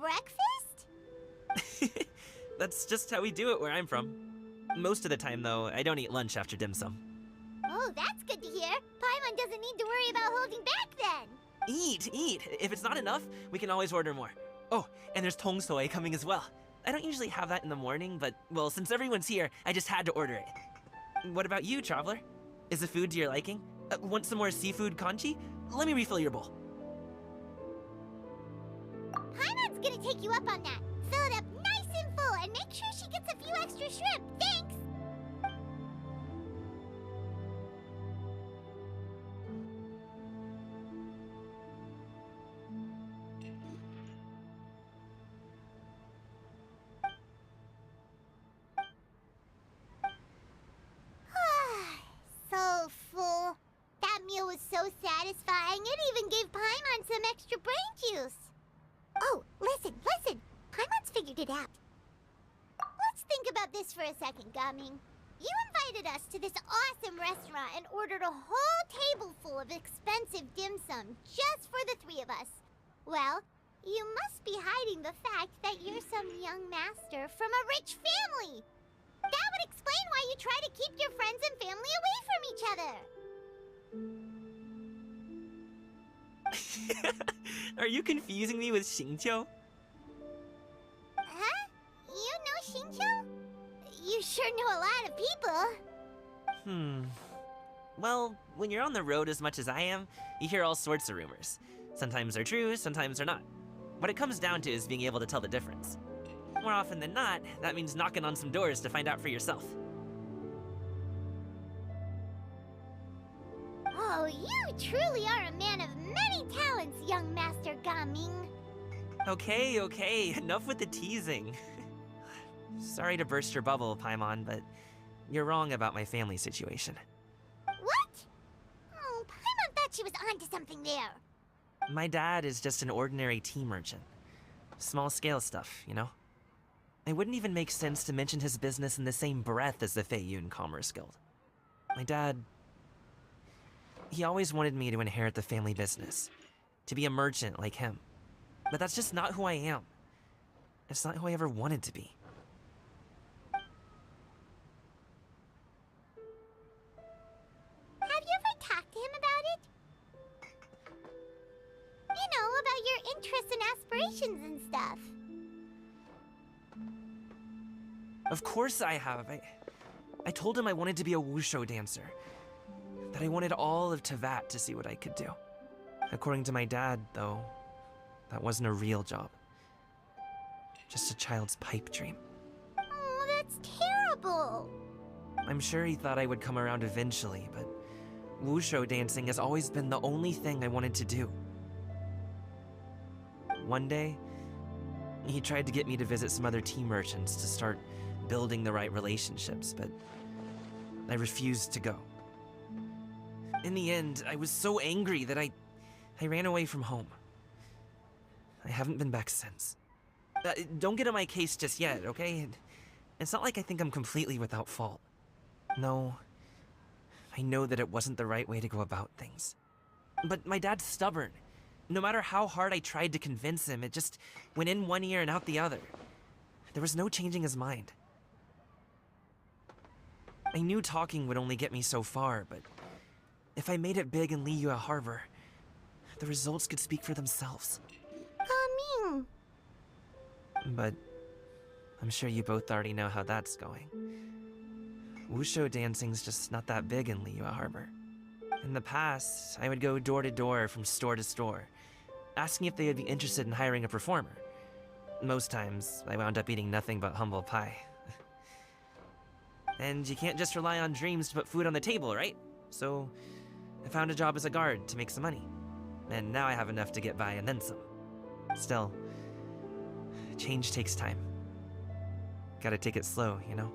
breakfast? That's just how we do it where I'm from. Most of the time, though, I don't eat lunch after dim sum. Oh, that's good to hear. Paimon doesn't need to worry about holding back then. Eat, eat. If it's not enough, we can always order more. Oh, and there's tong soy coming as well. I don't usually have that in the morning, but, well, since everyone's here, I just had to order it. What about you, Traveler? Is the food to your liking? Want some more seafood kanji? Let me refill your bowl. Paimon's gonna take you up on that. Fill it up nice and full and make sure she gets a few extra shrimp. Thanks! So full. That meal was so satisfying, it even gave Paimon some extra brain juice. Oh, listen. Paimon's figured it out. Let's think about this for a second, Gaming. You invited us to this awesome restaurant and ordered a whole table full of expensive dim sum just for the three of us. Well, you must be hiding the fact that you're some young master from a rich family. That would explain why you try to keep your friends and family away from each other. Are you confusing me with Xingqiu? Huh? You know Xingqiu? You sure know a lot of people. Well, when you're on the road as much as I am, you hear all sorts of rumors. Sometimes they're true, sometimes they're not. What it comes down to is being able to tell the difference. More often than not, that means knocking on some doors to find out for yourself. Oh, you truly are a man of many talents, young Master Gaming. Okay, enough with the teasing. Sorry to burst your bubble, Paimon, but you're wrong about my family situation. What? Oh, Paimon thought she was onto something there. My dad is just an ordinary tea merchant. Small-scale stuff, you know? It wouldn't even make sense to mention his business in the same breath as the Feiyun Commerce Guild. My dad... he always wanted me to inherit the family business. To be a merchant like him. But that's just not who I am. It's not who I ever wanted to be. Have you ever talked to him about it? You know, about your interests and aspirations and stuff. Of course I have. I told him I wanted to be a wushu dancer. That I wanted all of Teyvat to see what I could do. According to my dad, though, that wasn't a real job. Just a child's pipe dream. Oh, that's terrible. I'm sure he thought I would come around eventually, but wushu dancing has always been the only thing I wanted to do. One day, he tried to get me to visit some other tea merchants to start building the right relationships, but I refused to go. In the end, I was so angry that I ran away from home. I haven't been back since. Don't get on my case just yet, okay? It's not like I think I'm completely without fault. No, I know that it wasn't the right way to go about things. But my dad's stubborn. No matter how hard I tried to convince him, it just went in one ear and out the other. There was no changing his mind. I knew talking would only get me so far, but if I made it big in Liyue Harbor, the results could speak for themselves. Gaming. But I'm sure you both already know how that's going. Wushu dancing's just not that big in Liyue Harbor. In the past, I would go door to door from store to store, asking if they would be interested in hiring a performer. Most times, I wound up eating nothing but humble pie. And you can't just rely on dreams to put food on the table, right? So, I found a job as a guard to make some money. And now I have enough to get by and then some. Still, change takes time. Gotta take it slow, you know?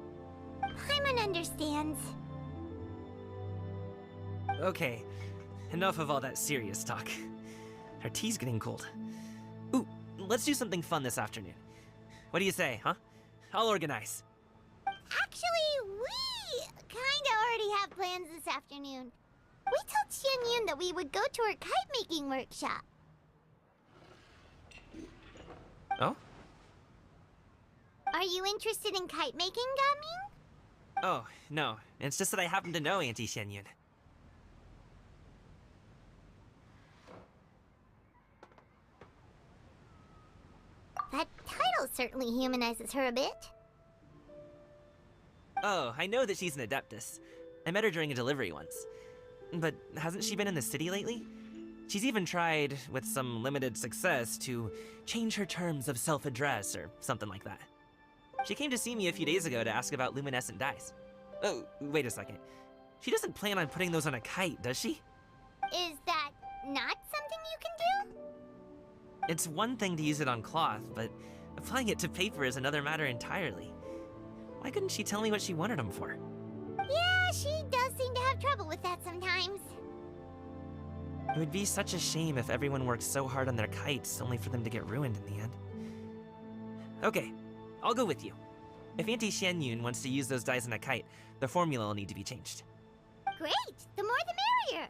Paimon understands. Okay, enough of all that serious talk. Our tea's getting cold. Ooh, let's do something fun this afternoon. What do you say, huh? I'll organize. Actually, we kinda already have plans this afternoon. We told Xianyun that we would go to her kite-making workshop. Oh? Are you interested in kite making, Gaming? Oh, no. It's just that I happen to know Auntie Xianyun. That title certainly humanizes her a bit. Oh, I know that she's an Adeptus. I met her during a delivery once. But hasn't she been in the city lately? She's even tried, with some limited success, to change her terms of self-address or something like that. She came to see me a few days ago to ask about luminescent dice. Oh, wait a second. She doesn't plan on putting those on a kite, does she? Is that not something you can do? It's one thing to use it on cloth, but applying it to paper is another matter entirely. Why couldn't she tell me what she wanted them for? Yeah, she does seem to have trouble with that sometimes. It would be such a shame if everyone worked so hard on their kites only for them to get ruined in the end. Okay, I'll go with you. If Auntie Xianyun wants to use those dies on a kite, the formula will need to be changed. Great! The more the merrier!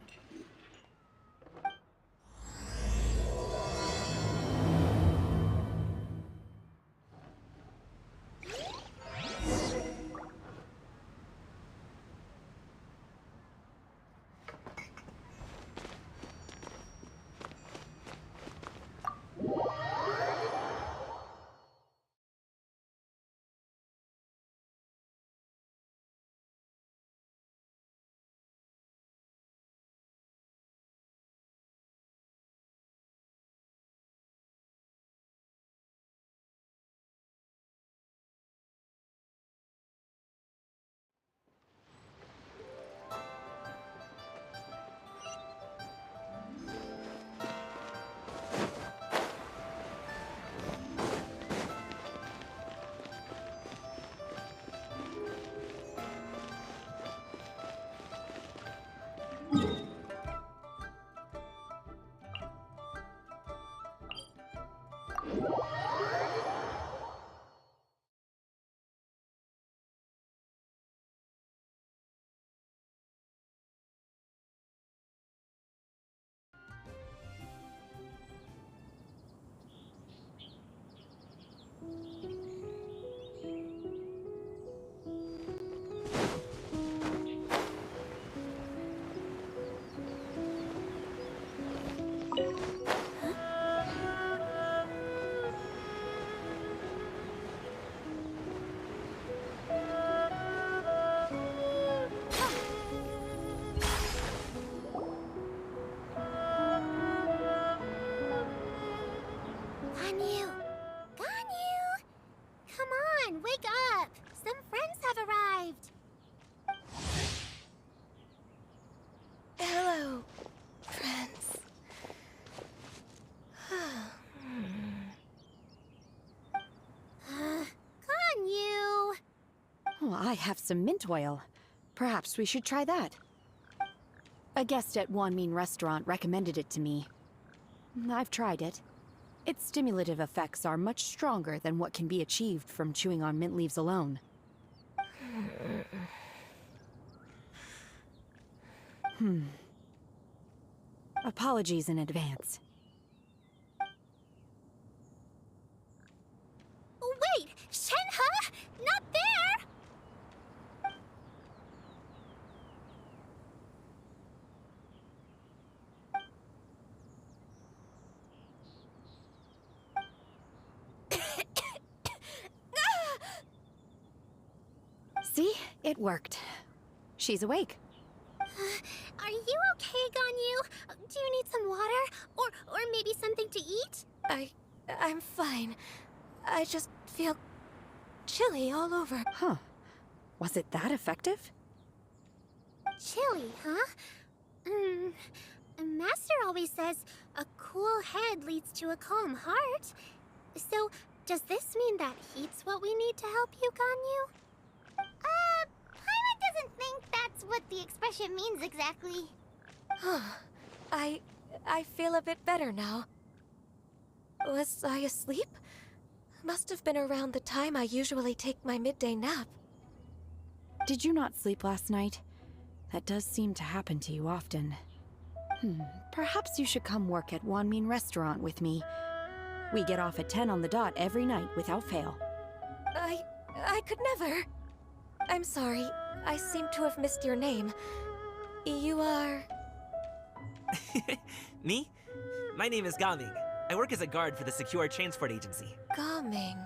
Ganyu! Ganyu! Come on, wake up! Some friends have arrived! Hello, friends. Ganyu! Oh, I have some mint oil. Perhaps we should try that. A guest at Wanmin Restaurant recommended it to me. I've tried it. Its stimulative effects are much stronger than what can be achieved from chewing on mint leaves alone. Apologies in advance. Wait! Shenhe! Not there! See? It worked. She's awake. Are you okay, Ganyu? Do you need some water? Or maybe something to eat? I'm fine. I just feel chilly all over. Huh. Was it that effective? Chilly, huh? Master always says a cool head leads to a calm heart. So, does this mean that heat's what we need to help you, Ganyu? Paimon doesn't think that's what the expression means exactly. I feel a bit better now. Was I asleep? Must have been around the time I usually take my midday nap. Did you not sleep last night? That does seem to happen to you often. Perhaps you should come work at Wanmin Restaurant with me. We get off at 10 on the dot every night without fail. I could never. I'm sorry. I seem to have missed your name. You are... Me? My name is Gaming. I work as a guard for the Secure Transport Agency. Gaming.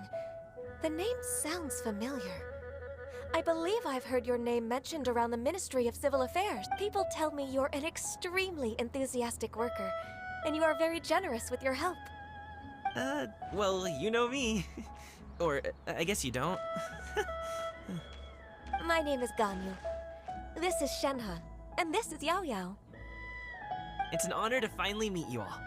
The name sounds familiar. I believe I've heard your name mentioned around the Ministry of Civil Affairs. People tell me you're an extremely enthusiastic worker, and you are very generous with your help. Well, you know me. Or, I guess you don't. My name is Ganyu. This is Shenhe, and this is Yao Yao. It's an honor to finally meet you all.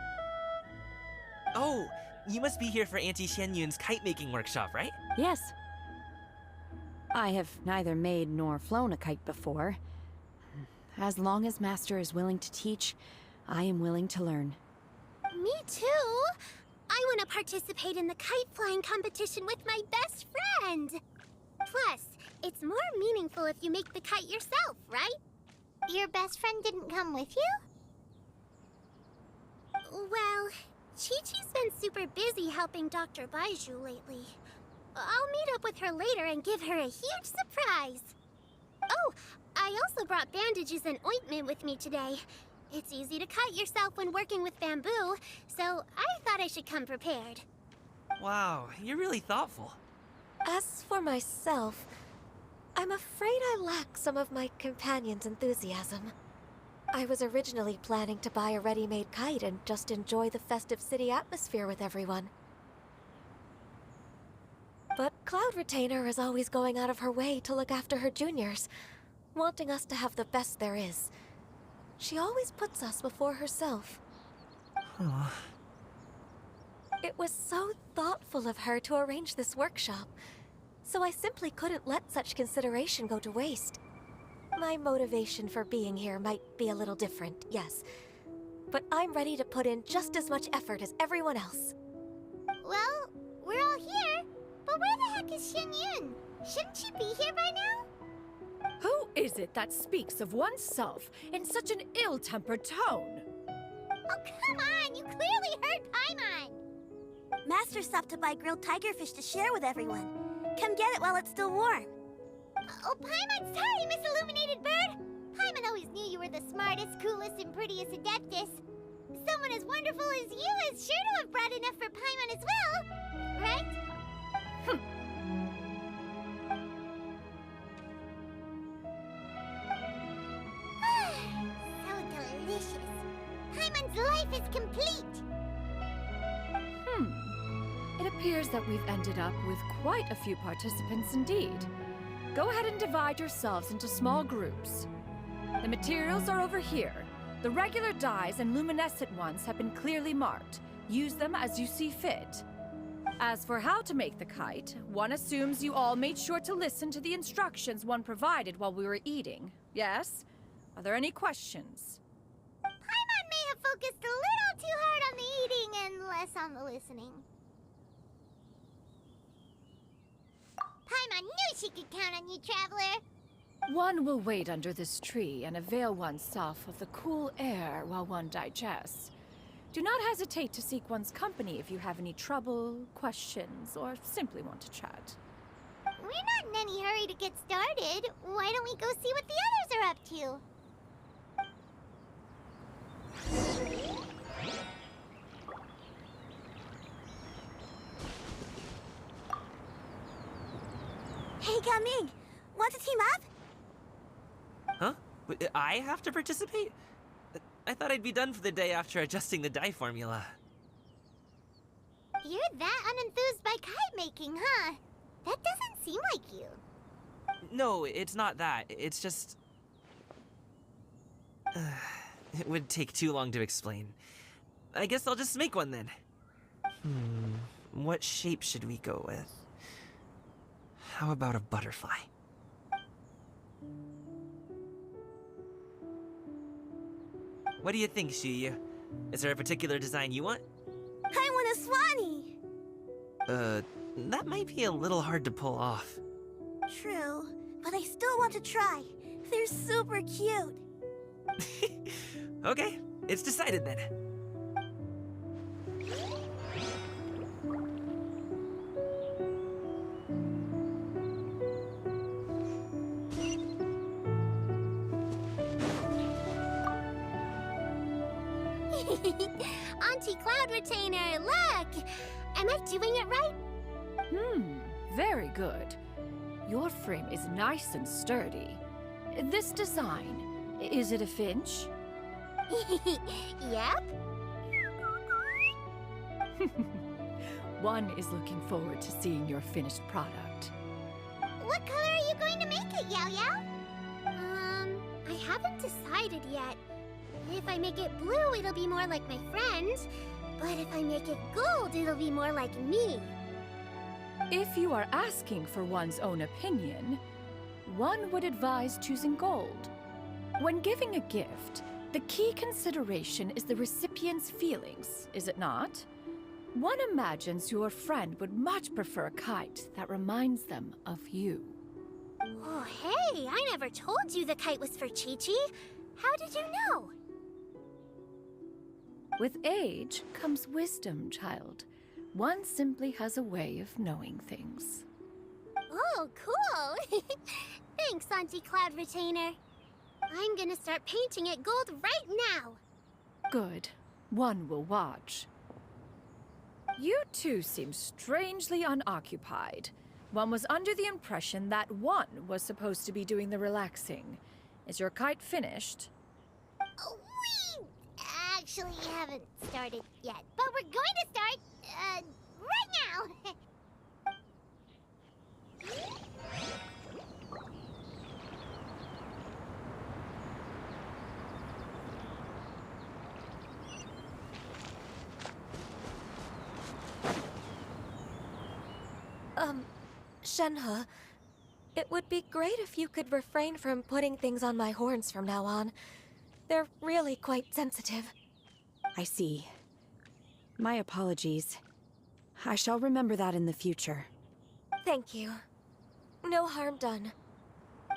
Oh, you must be here for Auntie Xianyun's kite-making workshop, right? Yes. I have neither made nor flown a kite before. As long as Master is willing to teach, I am willing to learn. Me too! I want to participate in the kite flying competition with my best friend! Plus, it's more meaningful if you make the kite yourself, right? Your best friend didn't come with you? Well, Chi-Chi's been super busy helping Dr. Baizhu lately. I'll meet up with her later and give her a huge surprise. Oh, I also brought bandages and ointment with me today. It's easy to cut yourself when working with bamboo, so I thought I should come prepared. Wow, you're really thoughtful. As for myself, I'm afraid I lack some of my companion's enthusiasm. I was originally planning to buy a ready-made kite and just enjoy the festive city atmosphere with everyone. But Cloud Retainer is always going out of her way to look after her juniors, wanting us to have the best there is. She always puts us before herself. Aw. It was so thoughtful of her to arrange this workshop, so I simply couldn't let such consideration go to waste. My motivation for being here might be a little different, yes, but I'm ready to put in just as much effort as everyone else. Well, we're all here, but where the heck is Xianyun? Shouldn't she be here by now? Who is it that speaks of oneself in such an ill-tempered tone? Oh, come on! You clearly heard Paimon! Master stopped to buy grilled tigerfish to share with everyone. Come get it while it's still warm. Oh, Paimon, sorry, Miss Illuminated Bird! Paimon always knew you were the smartest, coolest, and prettiest Adeptus. Someone as wonderful as you is sure to have brought enough for Paimon as well, right? So delicious. Paimon's life is complete. It appears that we've ended up with quite a few participants indeed. Go ahead and divide yourselves into small groups. The materials are over here. The regular dyes and luminescent ones have been clearly marked. Use them as you see fit. As for how to make the kite, one assumes you all made sure to listen to the instructions one provided while we were eating. Yes? Are there any questions? Paimon may have focused a little too hard on the eating and less on the listening. Paimon knew she could count on you, Traveler. One will wait under this tree and avail oneself of the cool air while one digests. Do not hesitate to seek one's company if you have any trouble, questions, or simply want to chat. We're not in any hurry to get started. Why don't we go see what the others are up to? Hey, Gaming! Want to team up? Huh? I have to participate? I thought I'd be done for the day after adjusting the dye formula. You're that unenthused by kite making, huh? That doesn't seem like you. No, it's not that. It's just... it would take too long to explain. I guess I'll just make one then. What shape should we go with? How about a butterfly? What do you think, Shiyu? Is there a particular design you want? I want a swanee! That might be a little hard to pull off. True, but I still want to try. They're super cute. Okay, it's decided then. Auntie Cloud Retainer, look! Am I doing it right? Very good. Your frame is nice and sturdy. This design, is it a finch? Yep. One is looking forward to seeing your finished product. What color are you going to make it, Yao Yao? I haven't decided yet. If I make it blue, it'll be more like my friend. But if I make it gold, it'll be more like me. If you are asking for one's own opinion, one would advise choosing gold. When giving a gift, the key consideration is the recipient's feelings, is it not? One imagines your friend would much prefer a kite that reminds them of you. Oh, hey, I never told you the kite was for Chi-Chi. How did you know? With age comes wisdom, child. One simply has a way of knowing things. Oh, cool. Thanks, Auntie Cloud Retainer. I'm gonna start painting it gold right now. Good. One will watch. You two seem strangely unoccupied. One was under the impression that one was supposed to be doing the relaxing. Is your kite finished? We actually haven't started yet, but we're going to start, right now. Shenhe, it would be great if you could refrain from putting things on my horns from now on. They're really quite sensitive. I see. My apologies. I shall remember that in the future. Thank you. No harm done.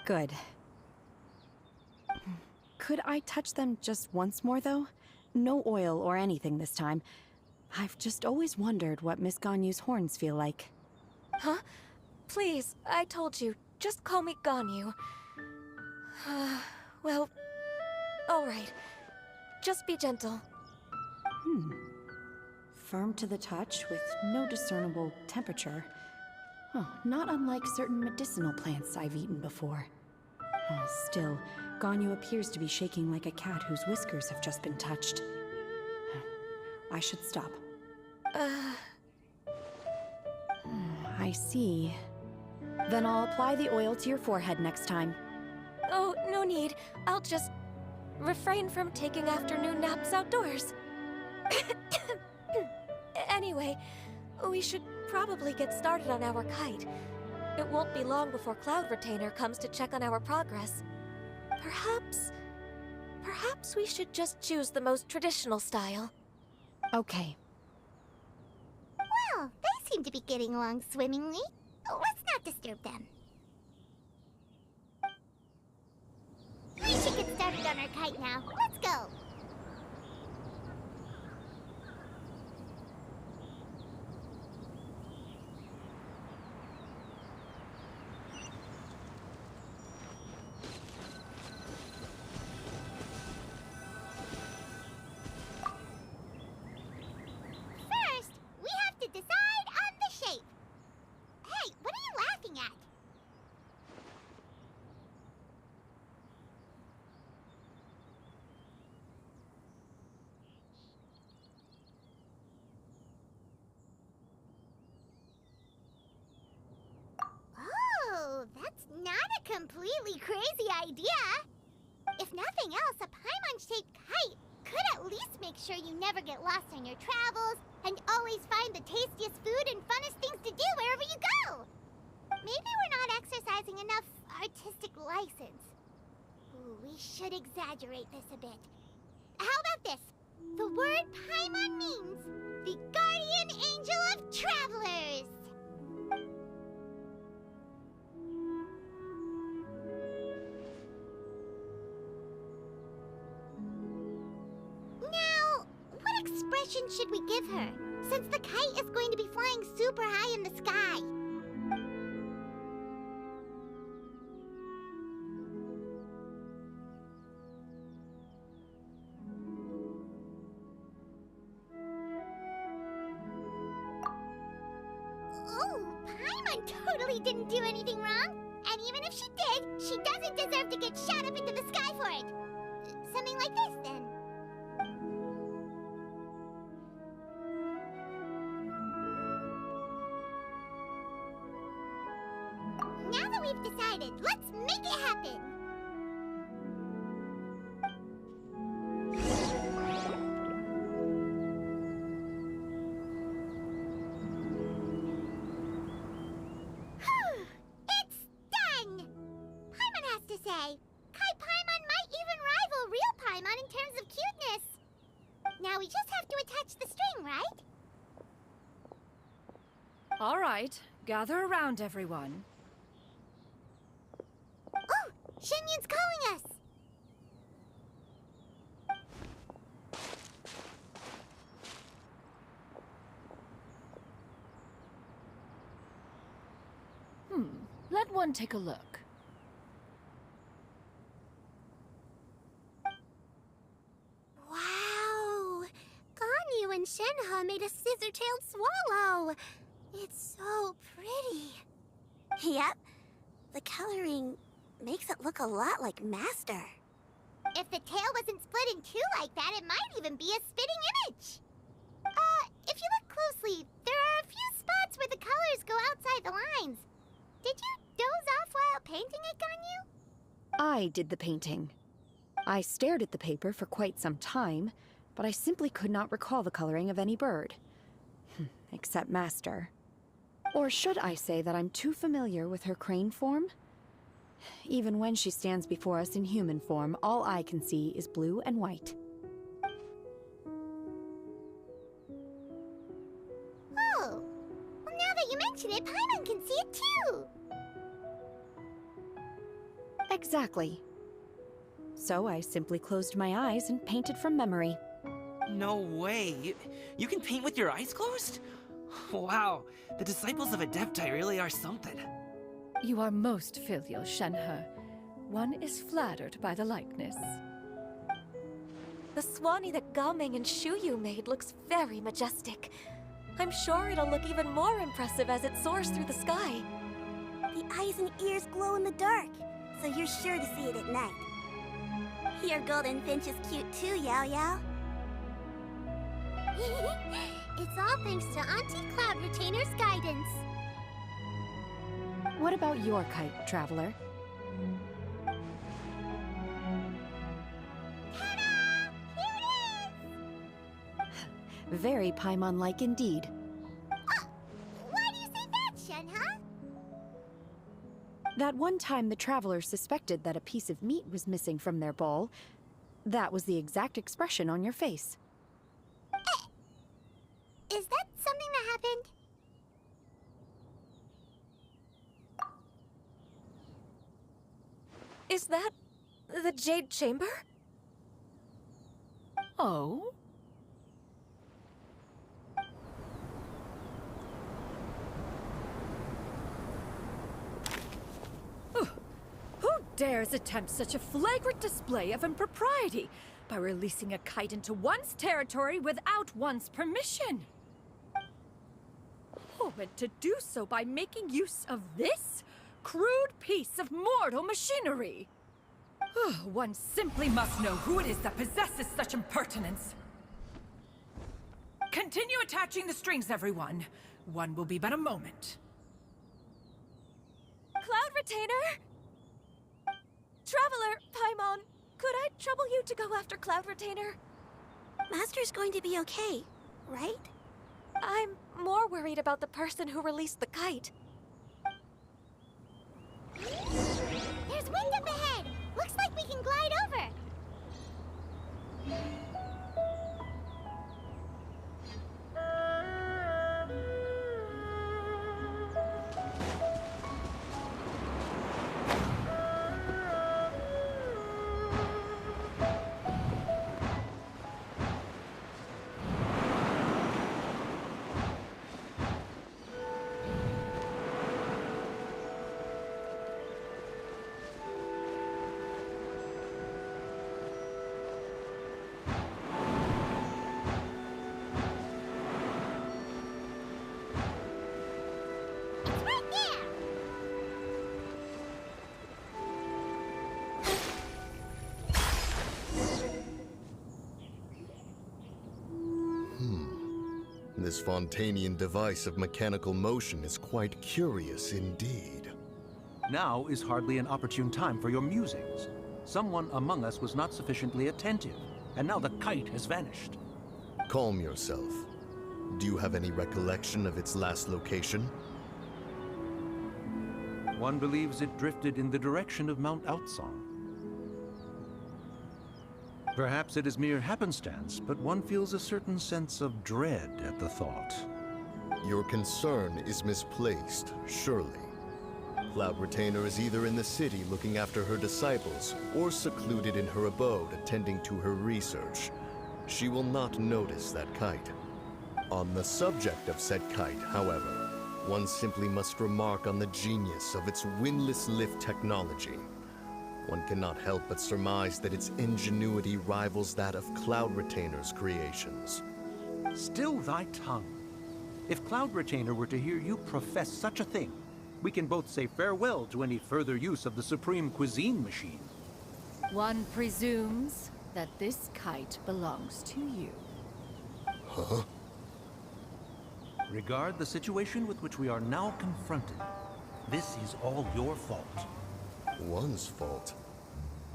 Good. Could I touch them just once more, though? No oil or anything this time. I've just always wondered what Miss Ganyu's horns feel like. Huh? Please, I told you. Just call me Ganyu. Well, all right. Just be gentle. Firm to the touch with no discernible temperature. Oh, not unlike certain medicinal plants I've eaten before. Still, Ganyu appears to be shaking like a cat whose whiskers have just been touched. I should stop. I see. Then I'll apply the oil to your forehead next time. Oh, no need. I'll just refrain from taking afternoon naps outdoors. Anyway, we should probably get started on our kite. It won't be long before Cloud Retainer comes to check on our progress. Perhaps we should just choose the most traditional style. Okay. Well, they seem to be getting along swimmingly. Let's not disturb them. We should get started on our kite now. Let's go. First, we have to decide on the shape. Hey, what are you laughing at? Oh, that's not a completely crazy idea. If nothing else, a Paimon-shaped kite could at least make sure you never get lost on your travels and always find the tastiest food and funnest things to do wherever you go. Maybe we're not exercising enough artistic license. Ooh, we should exaggerate this a bit. How about this? The word Paimon means the guardian angel of travelers. Now, what expression should we give her, since the kite is going to be flying super high in the sky? totally didn't do anything wrong. And even if she did, she doesn't deserve to get shot up into the sky for it. Something like this, then. Now that we've decided, let's make it happen! It's done! Paimon has to say, Kai Paimon might even rival real Paimon in terms of cuteness. Now we just have to attach the string, right? All right, gather around, everyone. Oh! Shenyun's calling us! Let one take a look. Wow! Ganyu and Shenhe made a scissor-tailed swallow. It's so pretty. Yep. The coloring makes it look a lot like Master. If the tail wasn't split in two like that, it might even be a spitting image. If you look closely, there are a few spots where the colors go outside the lines. Did you doze off while painting it, Ganyu? I did the painting. I stared at the paper for quite some time, but I simply could not recall the coloring of any bird. Except Master. Or should I say that I'm too familiar with her crane form? Even when she stands before us in human form, all I can see is blue and white. Oh, well, now that you mention it, Paimon can see it too. Exactly. So I simply closed my eyes and painted from memory. No way. You can paint with your eyes closed? Wow, the disciples of Adepti really are something. You are most filial, Shenhe. One is flattered by the likeness. The Swanee that Gaming and Shuyu made looks very majestic. I'm sure it'll look even more impressive as it soars through the sky. The eyes and ears glow in the dark, so you're sure to see it at night. Your golden finch is cute too, Yao Yao. It's all thanks to Auntie Cloud Retainer's guidance. What about your kite, Traveler? Ta-da! Here it is! Very Paimon-like indeed. Why do you say that, Shenhe? That one time the Traveler suspected that a piece of meat was missing from their bowl, that was the exact expression on your face. Is that something that happened? Is that the Jade Chamber? Oh? Who dares attempt such a flagrant display of impropriety by releasing a kite into one's territory without one's permission? Oh, and to do so by making use of this crude piece of mortal machinery. One simply must know who it is that possesses such impertinence. Continue attaching the strings, everyone. One will be but a moment. Cloud Retainer? Traveler, Paimon, could I trouble you to go after Cloud Retainer? Master's going to be okay, right? I'm more worried about the person who released the kite. There's wind up ahead! Looks like we can glide over! This Fontanian device of mechanical motion is quite curious indeed. Now is hardly an opportune time for your musings. Someone among us was not sufficiently attentive, and now the kite has vanished. Calm yourself. Do you have any recollection of its last location? One believes it drifted in the direction of Mount Outsong. Perhaps it is mere happenstance, but one feels a certain sense of dread at the thought. Your concern is misplaced, surely. Cloud Retainer is either in the city looking after her disciples, or secluded in her abode attending to her research. She will not notice that kite. On the subject of said kite, however, one simply must remark on the genius of its windlass lift technology. One cannot help but surmise that its ingenuity rivals that of Cloud Retainer's creations. Still thy tongue. If Cloud Retainer were to hear you profess such a thing, we can both say farewell to any further use of the Supreme Cuisine Machine. One presumes that this kite belongs to you. Huh? Regard the situation with which we are now confronted. This is all your fault. One's fault.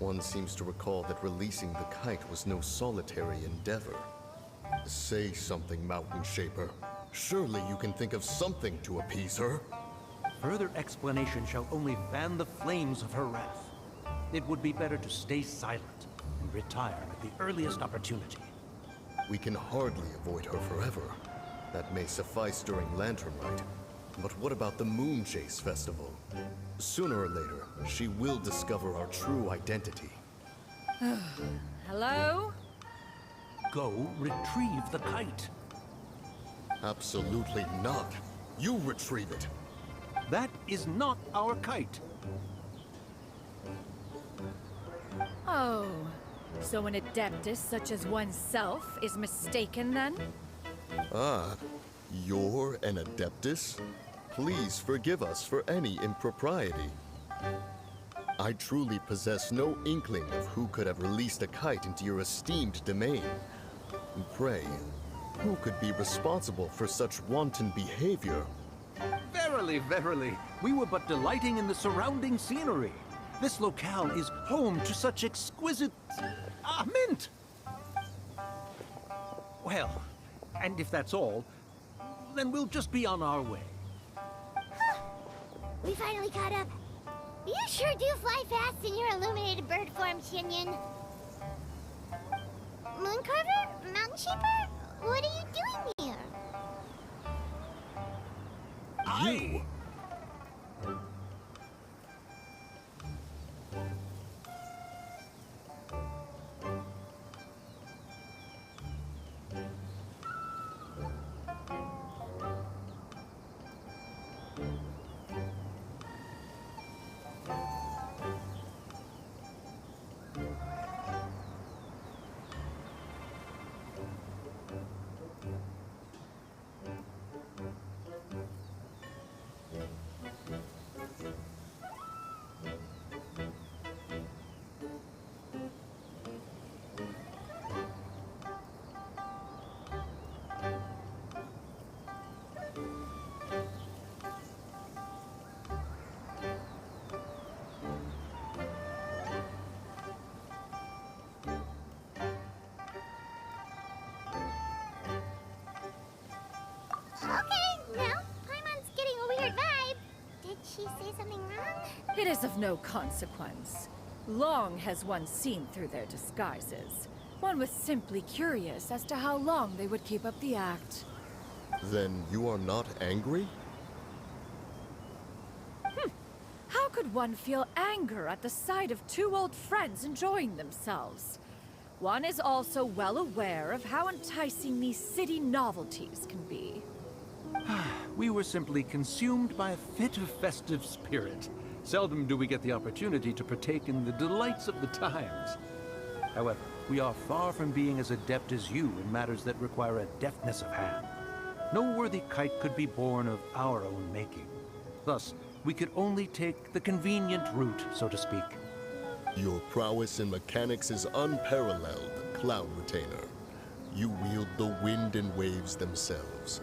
One seems to recall that releasing the kite was no solitary endeavor. Say something, Mountain Shaper. Surely you can think of something to appease her. Further explanation shall only fan the flames of her wrath. It would be better to stay silent and retire at the earliest opportunity. We can hardly avoid her forever. That may suffice during Lantern Rite. But what about the Moon Chase Festival? Sooner or later, she will discover our true identity. Hello? Go retrieve the kite. Absolutely not. You retrieve it. That is not our kite. Oh, so an adeptus such as oneself is mistaken then? Ah, you're an Adeptus? Please forgive us for any impropriety. I truly possess no inkling of who could have released a kite into your esteemed domain. Pray, who could be responsible for such wanton behavior? Verily, verily, we were but delighting in the surrounding scenery. This locale is home to such exquisite... mint! Well, and if that's all, then we'll just be on our way. We finally caught up. You sure do fly fast in your illuminated bird form, Shinyan. Mooncarver? Mountain Shaper? What are you doing here? You? She say something wrong? It is of no consequence. Long has one seen through their disguises. One was simply curious as to how long they would keep up the act. Then you are not angry? How could one feel anger at the sight of two old friends enjoying themselves? One is also well aware of how enticing these city novelties can be. We were simply consumed by a fit of festive spirit. Seldom do we get the opportunity to partake in the delights of the times. However, we are far from being as adept as you in matters that require a deftness of hand. No worthy kite could be born of our own making. Thus, we could only take the convenient route, so to speak. Your prowess in mechanics is unparalleled, Cloud Retainer. You wield the wind and waves themselves.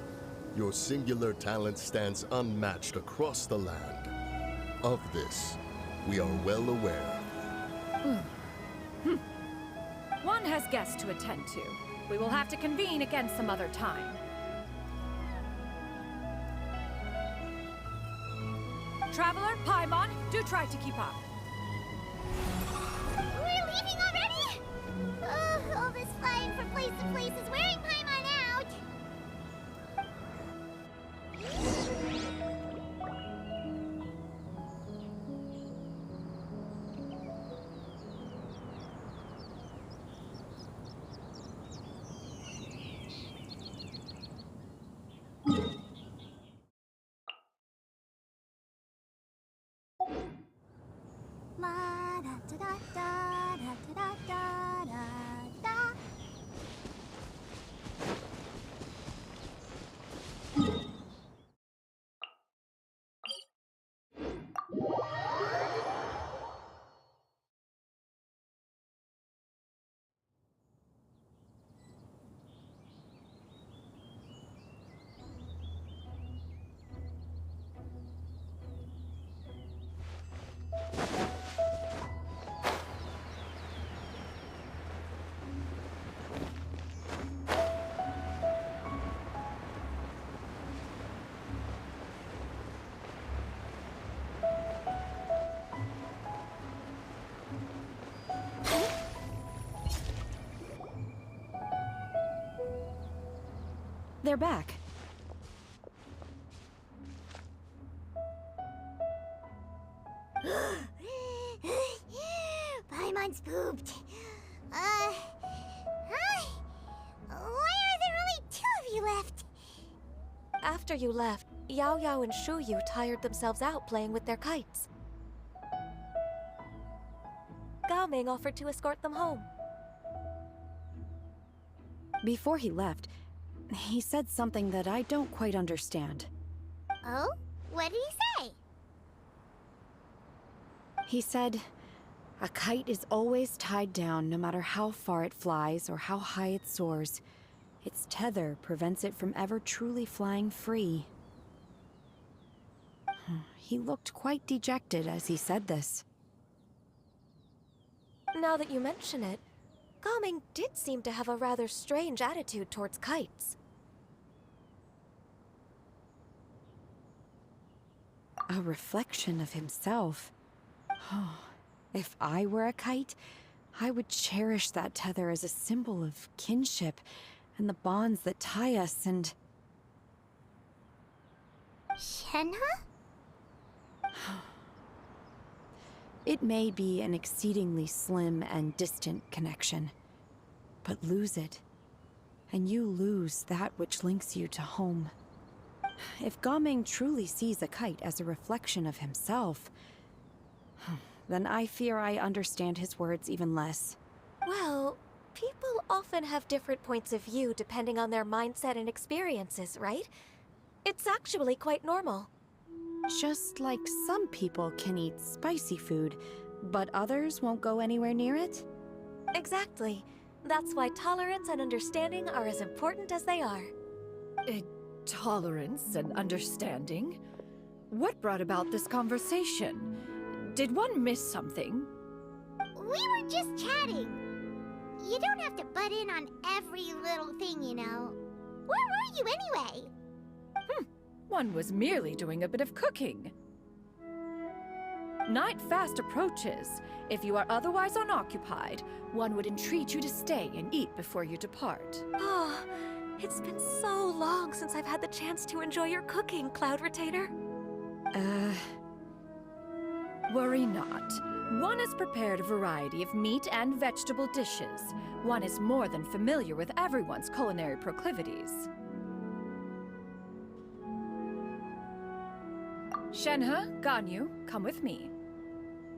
Your singular talent stands unmatched across the land. Of this, we are well aware. One has guests to attend to. We will have to convene again some other time. Traveler, Paimon, do try to keep up. We're leaving already? Ugh, all this flying from place to place is wearing Paimon out. La da da da da da da da da da. They're back. Paimon's pooped. Hi. Why are there only 2 of you left? After you left, Yao Yao and Shu Yu tired themselves out playing with their kites. Gao Ming offered to escort them home. Before he left, he said something that I don't quite understand. Oh? What did he say? He said, a kite is always tied down no matter how far it flies or how high it soars. Its tether prevents it from ever truly flying free. He looked quite dejected as he said this. Now that you mention it, Gao Ming did seem to have a rather strange attitude towards kites. A reflection of himself. Oh, if I were a kite, I would cherish that tether as a symbol of kinship and the bonds that tie us and... Shenhe? It may be an exceedingly slim and distant connection, but lose it, and you lose that which links you to home. If Gao Ming truly sees a kite as a reflection of himself, then I fear I understand his words even less. Well, people often have different points of view depending on their mindset and experiences, right? It's actually quite normal. Just like some people can eat spicy food, but others won't go anywhere near it? Exactly. That's why tolerance and understanding are as important as they are. Tolerance and understanding? What brought about this conversation? Did one miss something? We were just chatting. You don't have to butt in on every little thing, you know. Where were you anyway? One was merely doing a bit of cooking. Night fast approaches. If you are otherwise unoccupied, one would entreat you to stay and eat before you depart. Oh, it's been so long since I've had the chance to enjoy your cooking, Cloud Retainer. Worry not. One has prepared a variety of meat and vegetable dishes. One is more than familiar with everyone's culinary proclivities. Shenhe, Ganyu, come with me.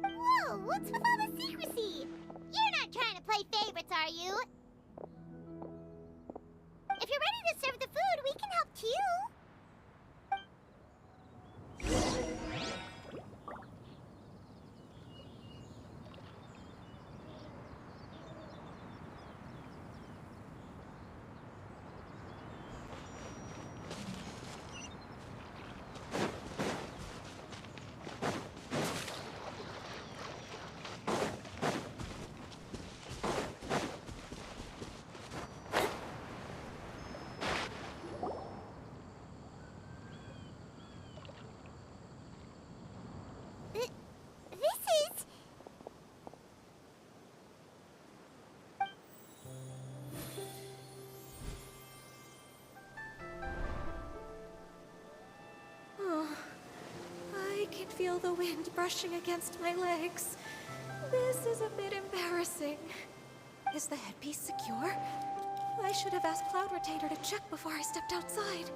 Whoa, what's with all the secrecy? You're not trying to play favorites, are you? If you're ready to serve the food, we can help too. feel the wind brushing against my legs. This is a bit embarrassing. Is the headpiece secure? I should have asked Cloud Retainer to check before I stepped outside.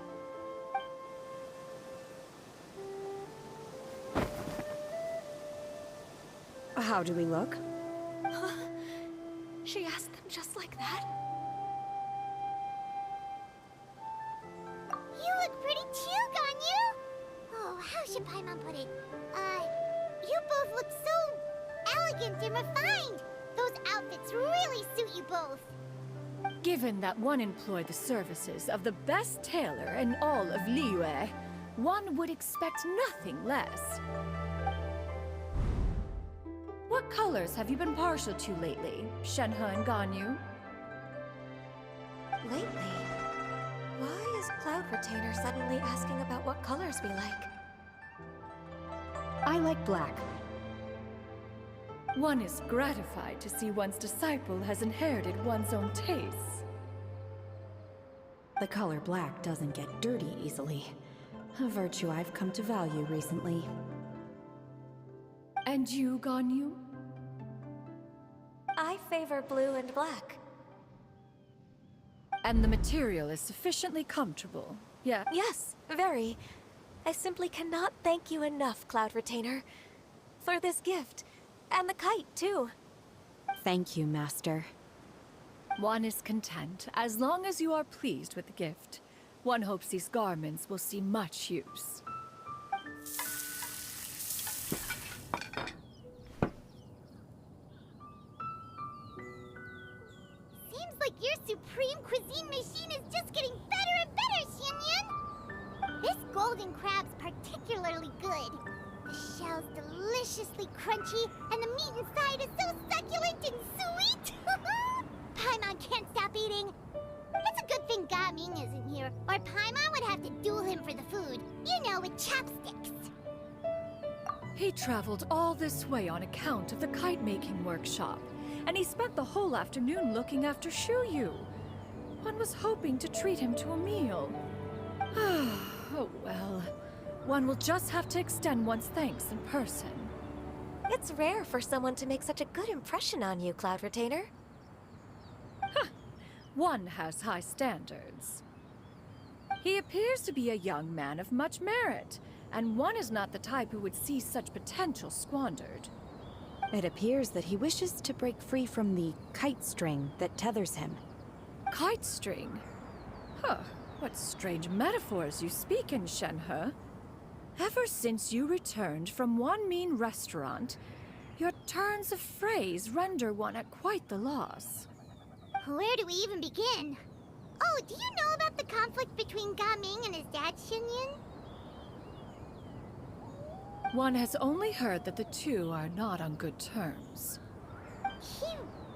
How do we look? She asked them just like that? You look pretty too, Ganyu! Oh, how should Paimon put it? You both look so elegant and refined! Those outfits really suit you both! Given that one employed the services of the best tailor in all of Liyue, one would expect nothing less. What colors have you been partial to lately, Shenhe and Ganyu? Lately? Why is Cloud Retainer suddenly asking about what colors we like? I like black. One is gratified to see one's disciple has inherited one's own tastes. The color black doesn't get dirty easily. A virtue I've come to value recently. And you, Ganyu? I favor blue and black. And the material is sufficiently comfortable, yeah? Yes, very. I simply cannot thank you enough, Cloud Retainer, for this gift. And the kite, too. Thank you, Master. One is content, as long as you are pleased with the gift. One hopes these garments will see much use. Seems like your supreme cuisine machine is just getting better and better, Xinyun! This golden crab's particularly good. The shell's deliciously crunchy, and the meat inside is so succulent and sweet! Paimon can't stop eating. It's a good thing Gaming isn't here, or Paimon would have to duel him for the food. You know, with chopsticks. He traveled all this way on account of the kite-making workshop, and he spent the whole afternoon looking after Shuyu. One was hoping to treat him to a meal. Oh well. One will just have to extend one's thanks in person. It's rare for someone to make such a good impression on you, Cloud Retainer. One has high standards. He appears to be a young man of much merit, and one is not the type who would see such potential squandered. It appears that he wishes to break free from the kite string that tethers him. Kite string? Huh, what strange metaphors you speak in, Shenhe. Ever since you returned from one mean restaurant, your turns of phrase render one at quite the loss. Where do we even begin? Oh, do you know about the conflict between Gaming and his dad, Xinyun? One has only heard that the two are not on good terms. He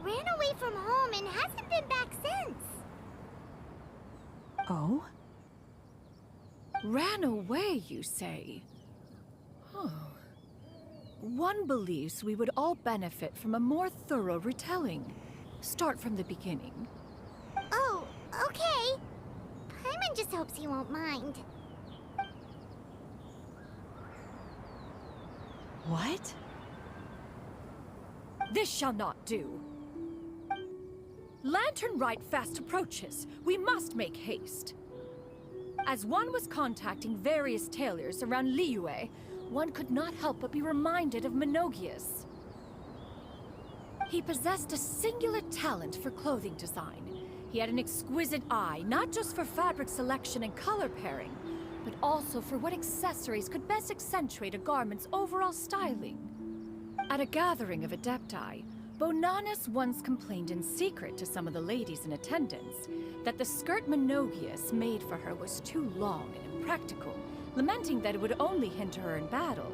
ran away from home and hasn't been back since. Oh? Ran away, you say? Oh. One believes we would all benefit from a more thorough retelling. Start from the beginning. Oh, okay. Paimon just hopes he won't mind. What? This shall not do. Lantern Rite fast approaches. We must make haste. As one was contacting various tailors around Liyue, one could not help but be reminded of Menogias. He possessed a singular talent for clothing design. He had an exquisite eye, not just for fabric selection and color pairing, but also for what accessories could best accentuate a garment's overall styling. At a gathering of Adepti, Bonanis once complained in secret to some of the ladies in attendance that the skirt Menogias made for her was too long and impractical, lamenting that it would only hinder her in battle.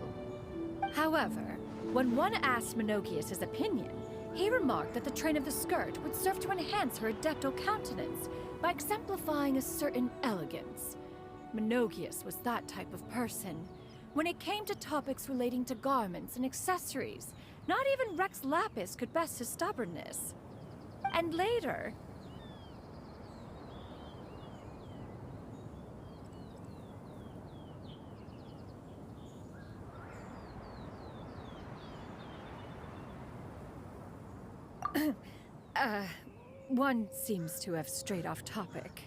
However, when one asked Menogias his opinion, he remarked that the train of the skirt would serve to enhance her adeptal countenance by exemplifying a certain elegance. Menogias was that type of person. When it came to topics relating to garments and accessories, not even Rex Lapis could best his stubbornness. And later... One seems to have strayed off topic.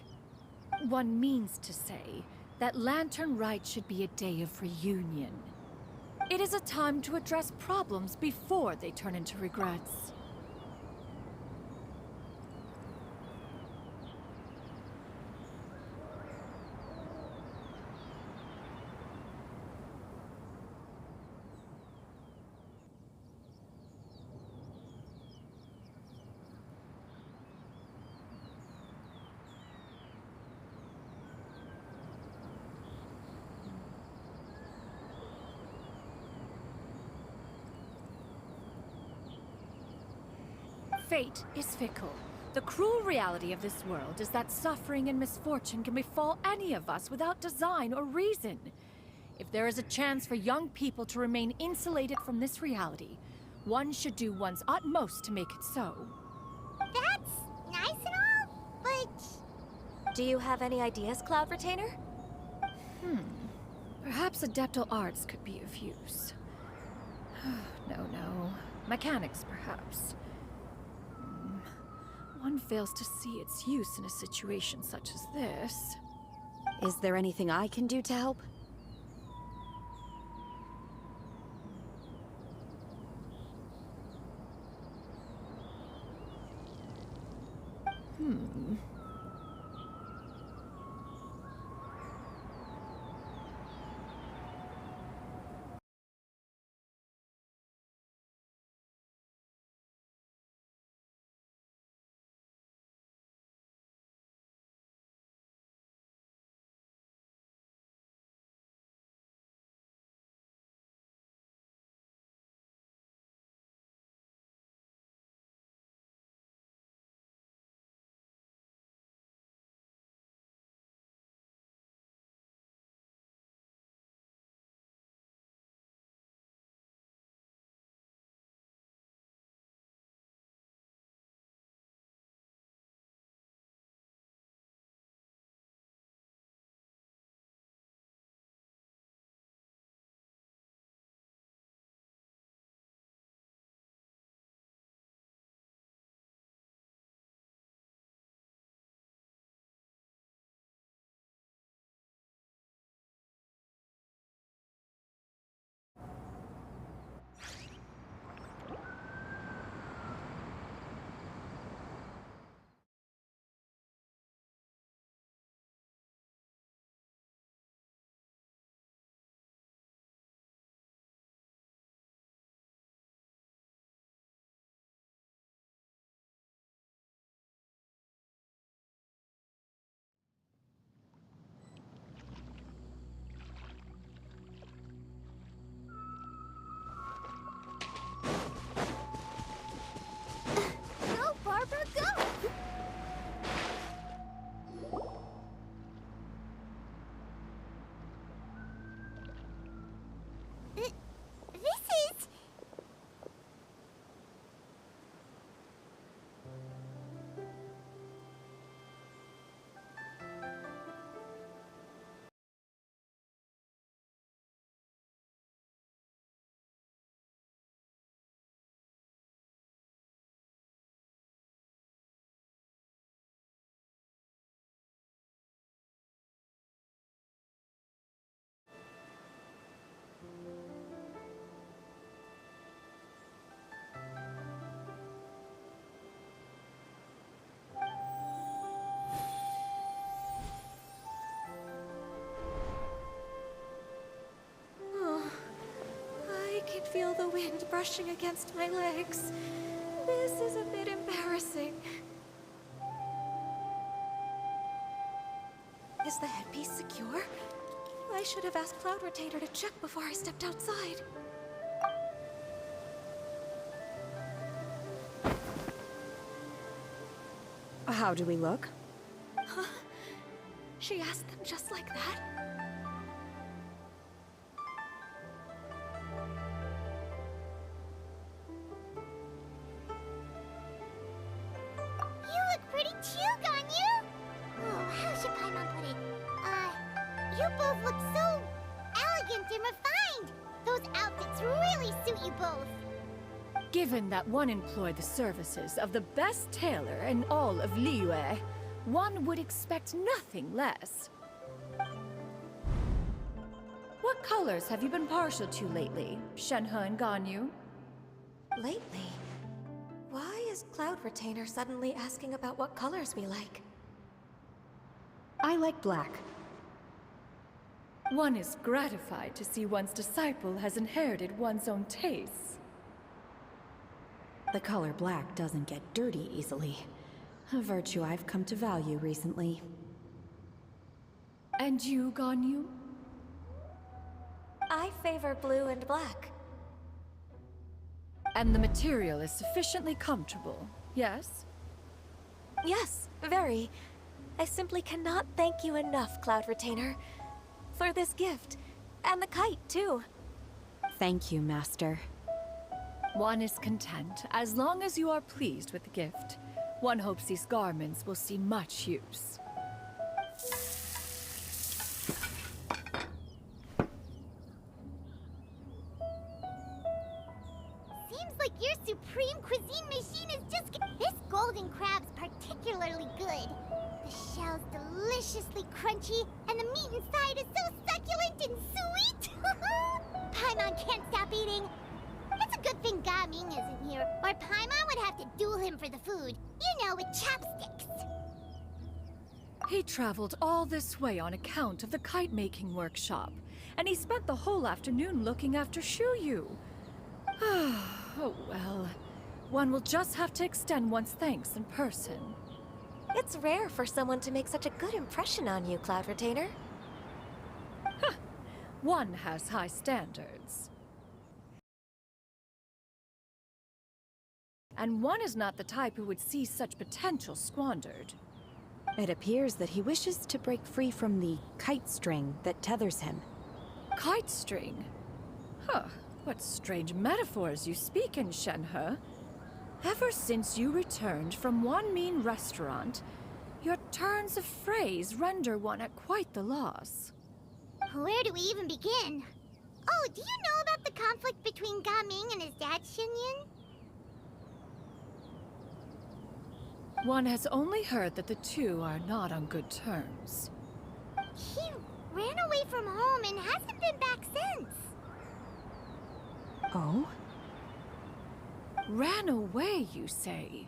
One means to say that Lantern Rite should be a day of reunion. It is a time to address problems before they turn into regrets. Fate is fickle. The cruel reality of this world is that suffering and misfortune can befall any of us without design or reason. If there is a chance for young people to remain insulated from this reality, one should do one's utmost to make it so. That's nice and all, but... Do you have any ideas, Cloud Retainer? Perhaps adeptal arts could be of use. No. Mechanics, perhaps. One fails to see its use in a situation such as this. Is there anything I can do to help? Go, Barbara, go! This is... I can feel the wind brushing against my legs. This is a bit embarrassing. Is the headpiece secure? I should have asked Cloud Retainer to check before I stepped outside. How do we look? Huh? She asked them just like that? You look pretty too, Ganyu! Oh, how should Paimon put it? You both look so elegant and refined! Those outfits really suit you both. Given that one employed the services of the best tailor in all of Liyue, one would expect nothing less. What colors have you been partial to lately, Shenhe and Ganyu? Lately? Why is Cloud Retainer suddenly asking about what colors we like? I like black. One is gratified to see one's disciple has inherited one's own tastes. The color black doesn't get dirty easily. A virtue I've come to value recently. And you, Ganyu? I favor blue and black. And the material is sufficiently comfortable, yes? Yes, very. I simply cannot thank you enough, Cloud Retainer, for this gift. And the kite, too. Thank you, Master. One is content, as long as you are pleased with the gift. One hopes these garments will see much use. Seems like your supreme cuisine machine is just... This golden crab's particularly good. The shell's deliciously crunchy, and the meat inside is so succulent and sweet! Paimon can't stop eating. It's a good thing Gaming isn't here, or Paimon would have to duel him for the food. You know, with chopsticks. He traveled all this way on account of the kite-making workshop, and he spent the whole afternoon looking after Shuyu. Oh well. One will just have to extend one's thanks in person. It's rare for someone to make such a good impression on you, Cloud Retainer. One has high standards. And one is not the type who would see such potential squandered. It appears that he wishes to break free from the kite string that tethers him. Kite string? Huh, what strange metaphors you speak in, Shenhe. Ever since you returned from one mean restaurant, your turns of phrase render one at quite the loss. Where do we even begin? Oh, do you know about the conflict between Gaming and his dad, Xinyan? One has only heard that the two are not on good terms. He ran away from home and hasn't been back since. Oh? Ran away, you say?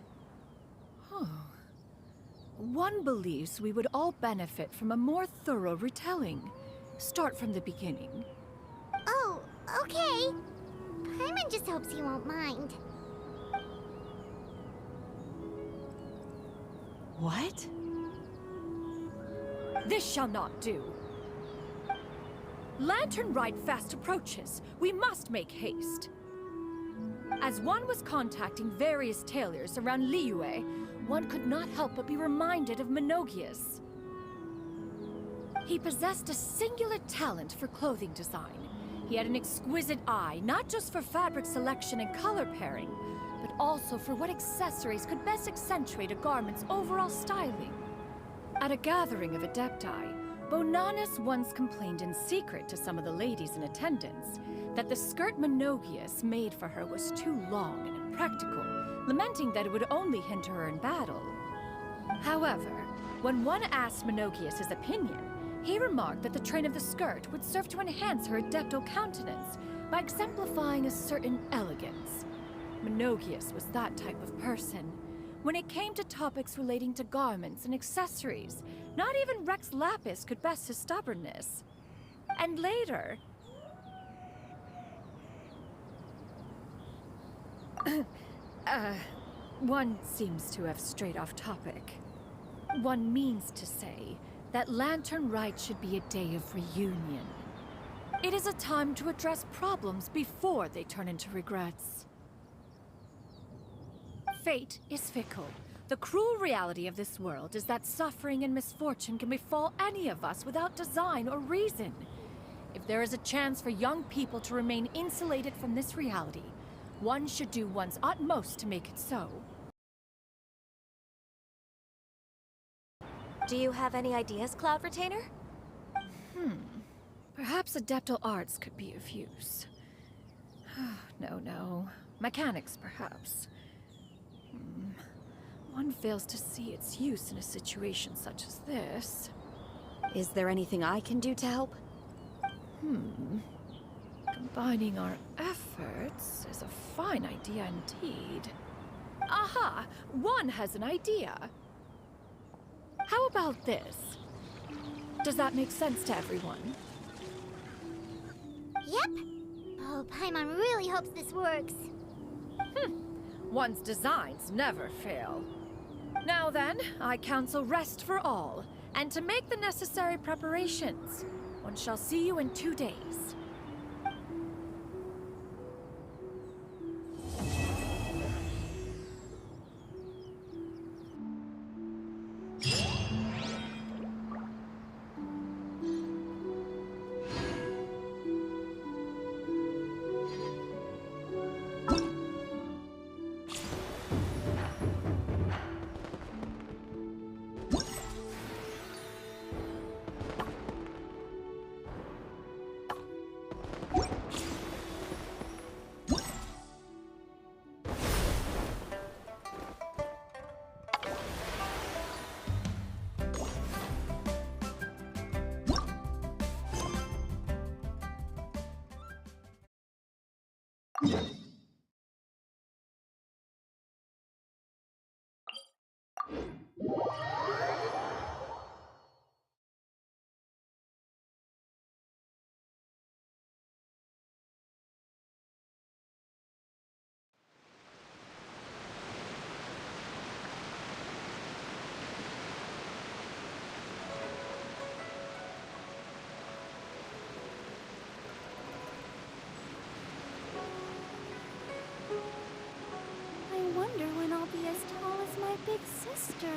Huh. One believes we would all benefit from a more thorough retelling. Start from the beginning. Oh, okay. Paimon just hopes he won't mind. What? This shall not do. Lantern Rite fast approaches. We must make haste. As one was contacting various tailors around Liyue, one could not help but be reminded of Menogius. He possessed a singular talent for clothing design. He had an exquisite eye, not just for fabric selection and color pairing, but also for what accessories could best accentuate a garment's overall styling. At a gathering of Adepti, Bonanus once complained in secret to some of the ladies in attendance that the skirt Menogius made for her was too long and impractical, lamenting that it would only hinder her in battle. However, when one asked Menogius his opinion, he remarked that the train of the skirt would serve to enhance her adeptal countenance by exemplifying a certain elegance. Menogius was that type of person. When it came to topics relating to garments and accessories, not even Rex Lapis could best his stubbornness. And later... one seems to have strayed off topic. One means to say that Lantern Rite should be a day of reunion. It is a time to address problems before they turn into regrets. Fate is fickle. The cruel reality of this world is that suffering and misfortune can befall any of us without design or reason. If there is a chance for young people to remain insulated from this reality, one should do one's utmost to make it so. Do you have any ideas, Cloud Retainer? Perhaps adeptal arts could be of use. No. Mechanics, perhaps. One fails to see its use in a situation such as this. Is there anything I can do to help? Combining our efforts is a fine idea indeed. Aha! One has an idea! How about this? Does that make sense to everyone? Yep. Oh, Paimon really hopes this works. One's designs never fail. Now then, I counsel rest for all, and to make the necessary preparations. One shall see you in 2 days. I wonder when I'll be as tall as my big sister.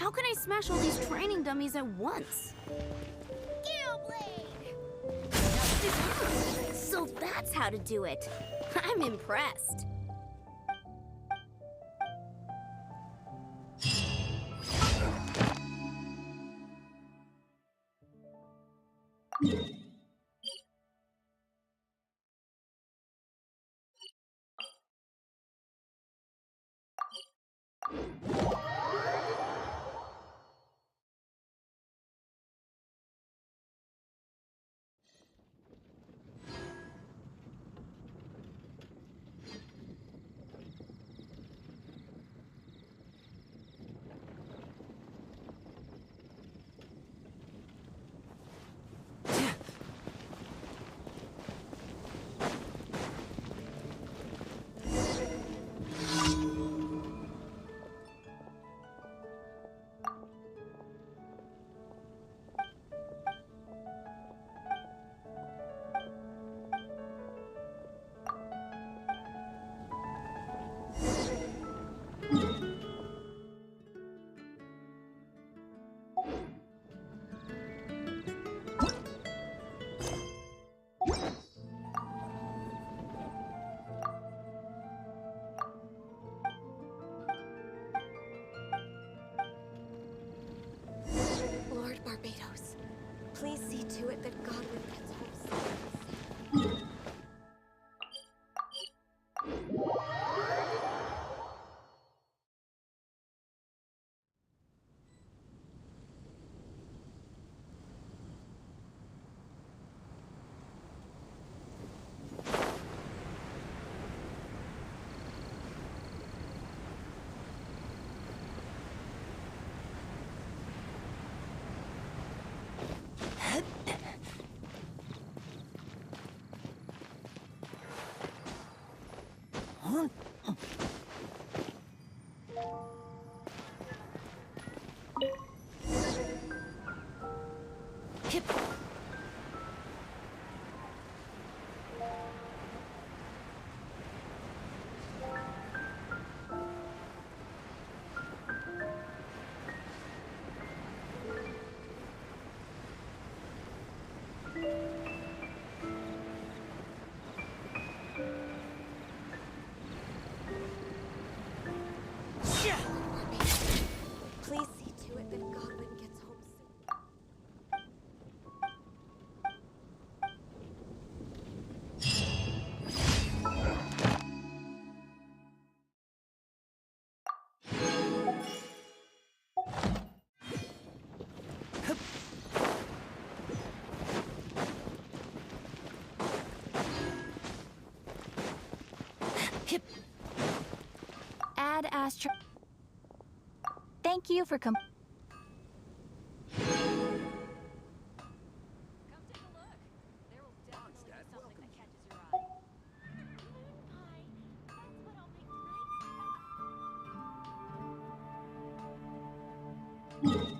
How can I smash all these training dummies at once? So that's how to do it. I'm impressed. Please see to it that Godwin gets home safe. Please see to it that Godwin gets home safe. Ad Astra. Thank you for Come take a look. There will definitely be something that catches your eye. Moon pie. That's what I'll make tonight.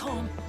calm.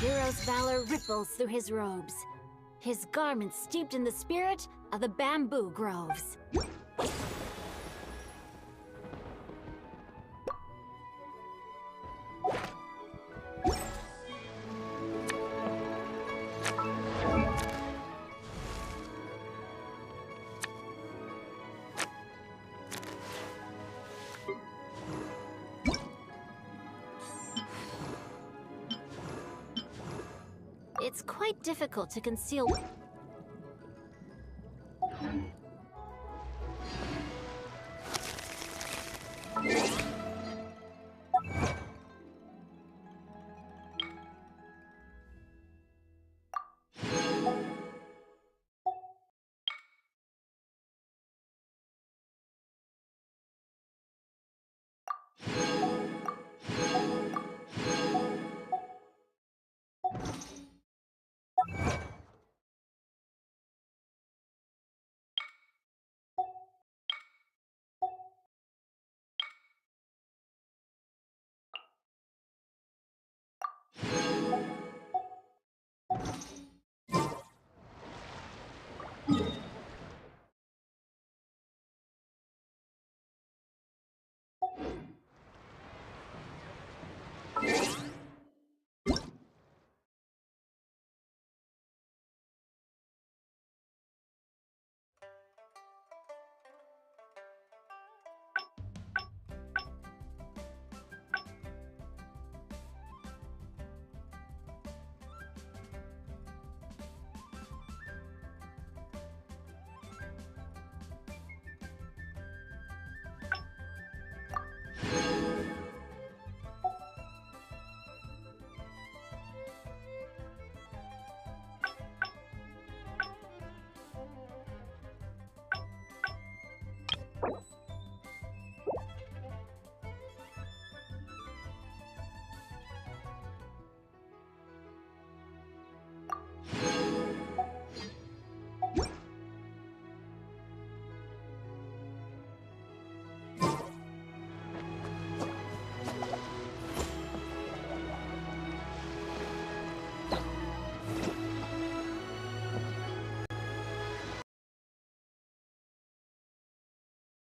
Hero's valor ripples through his robes, his garments steeped in the spirit of the bamboo groves. It's quite difficult to conceal.